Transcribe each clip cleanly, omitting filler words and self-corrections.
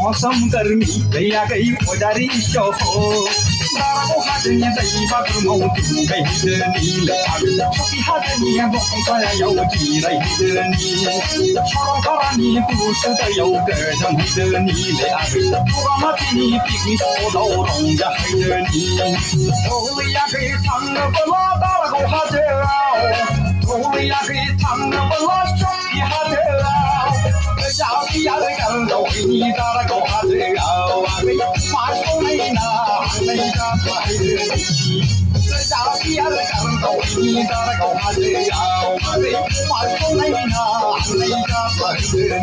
मौसम गर्मी भैया गई पुजारी शोहो दारो हाजनी दई बागु मौती गई नीले आगु छोटी हाजनी बोका यो जी रही छोरो करानी पुरुष दयो गजम नीले आगु पुरा मती पिकनिक ओदो रंग हाजनी ओलिया गई थांग बला दारो हाजरा ओलिया गई थांग बला छोटी Hazra Sabi ada kalau ini cara kau ada awak masuk lina lina bahaya. Sabi ada kalau ini cara kau ada awak masuk lina lina bahaya.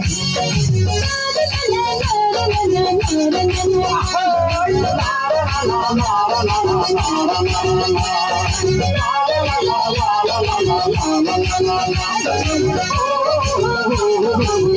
Oh